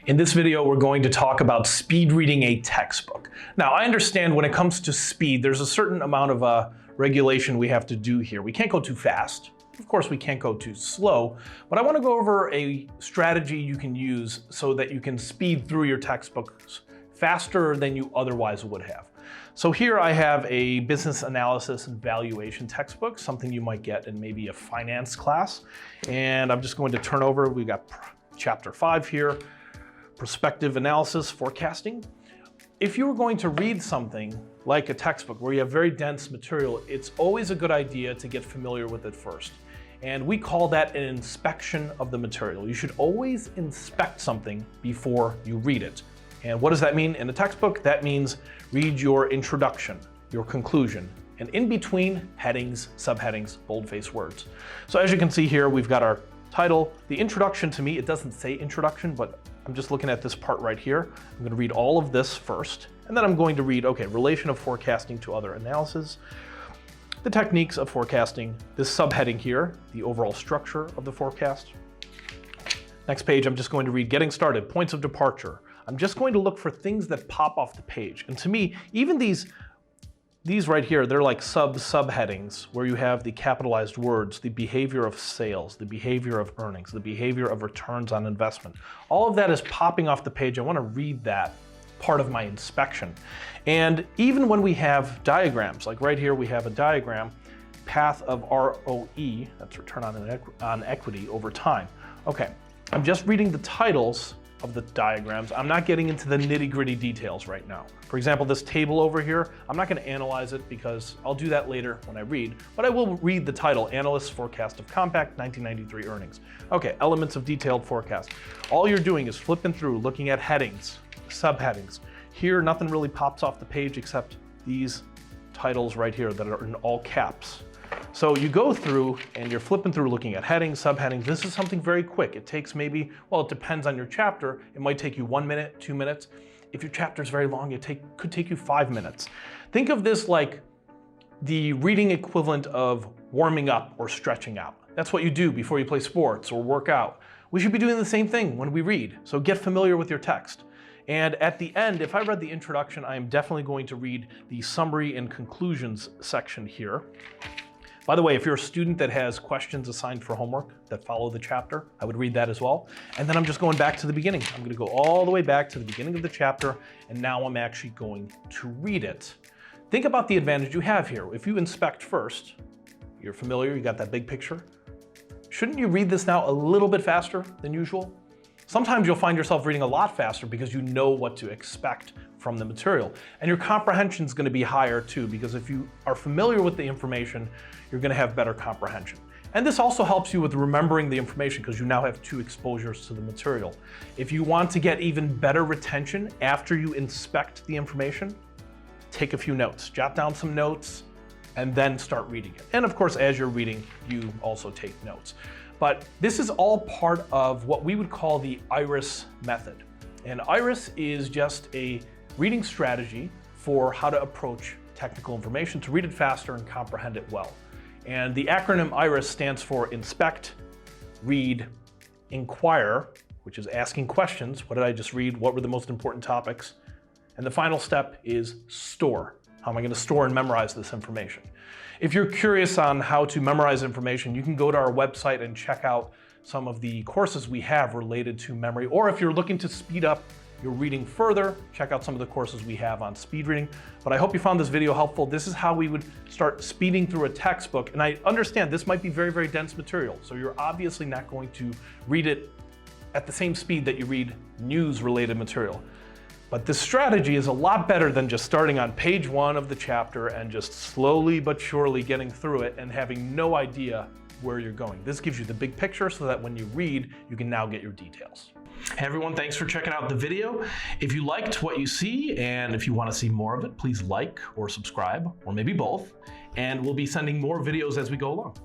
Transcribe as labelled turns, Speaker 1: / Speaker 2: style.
Speaker 1: In this video, we're going to talk about speed reading a textbook. Now, I understand when it comes to speed, there's a certain amount of regulation we have to do here. We can't go too fast. Of course, we can't go too slow, but I want to go over a strategy you can use so that you can speed through your textbooks faster than you otherwise would have. So here I have a business analysis and valuation textbook, something you might get in maybe a finance class. And I'm just going to turn over, we've got chapter 5 here, prospective analysis, forecasting. If you were going to read something like a textbook where you have very dense material, it's always a good idea to get familiar with it first. And we call that an inspection of the material. You should always inspect something before you read it. And what does that mean in a textbook? That means read your introduction, your conclusion, and in between, headings, subheadings, boldface words. So as you can see here, we've got our title. The introduction, to me, it doesn't say introduction, but I'm just looking at this part right here. I'm going to read all of this first, and then I'm going to read, okay, relation of forecasting to other analysis, the techniques of forecasting, this subheading here, the overall structure of the forecast. Next page, I'm just going to read getting started, points of departure. I'm just going to look for things that pop off the page. And to me, even these right here, they're like subheadings where you have the capitalized words, the behavior of sales, the behavior of earnings, the behavior of returns on investment. All of that is popping off the page. I want to read that part of my inspection. And even when we have diagrams, like right here, we have a diagram, path of ROE, that's return on equity over time. Okay, I'm just reading the titles of the diagrams. I'm not getting into the nitty-gritty details right now. For example, this table over here, I'm not going to analyze it because I'll do that later when I read, but I will read the title, Analyst's Forecast of Compaq 1993 Earnings. Okay, elements of detailed forecast. All you're doing is flipping through, looking at headings, subheadings. Here, nothing really pops off the page except these titles right here that are in all caps. So you go through and you're flipping through looking at headings, subheadings. This is something very quick. It takes maybe, well, it depends on your chapter. It might take you 1 minute, 2 minutes. If your chapter is very long, it could take you 5 minutes. Think of this like the reading equivalent of warming up or stretching out. That's what you do before you play sports or work out. We should be doing the same thing when we read. So get familiar with your text. And at the end, if I read the introduction, I am definitely going to read the summary and conclusions section here. By the way, if you're a student that has questions assigned for homework that follow the chapter, I would read that as well. And then I'm just going back to the beginning. I'm going to go all the way back to the beginning of the chapter, and now I'm actually going to read it. Think about the advantage you have here. If you inspect first, you're familiar, you got that big picture. Shouldn't you read this now a little bit faster than usual? Sometimes you'll find yourself reading a lot faster because you know what to expect from the material. And your comprehension is going to be higher too, because if you are familiar with the information, you're going to have better comprehension. And this also helps you with remembering the information because you now have 2 exposures to the material. If you want to get even better retention after you inspect the information, take a few notes, jot down some notes, and then start reading it. And of course, as you're reading, you also take notes. But this is all part of what we would call the IRIS method. And IRIS is just a reading strategy for how to approach technical information, to read it faster and comprehend it well. And the acronym IRIS stands for Inspect, Read, Inquire, which is asking questions. What did I just read? What were the most important topics? And the final step is Store. How am I going to store and memorize this information? If you're curious on how to memorize information, you can go to our website and check out some of the courses we have related to memory. Or if you're looking to speed up your reading further, check out some of the courses we have on speed reading. But I hope you found this video helpful. This is how we would start speeding through a textbook. And I understand this might be very, very dense material. So you're obviously not going to read it at the same speed that you read news-related material. But this strategy is a lot better than just starting on page 1 of the chapter and just slowly but surely getting through it and having no idea where you're going. This gives you the big picture so that when you read, you can now get your details. Hey everyone, thanks for checking out the video. If you liked what you see and if you want to see more of it, please like or subscribe, or maybe both, and we'll be sending more videos as we go along.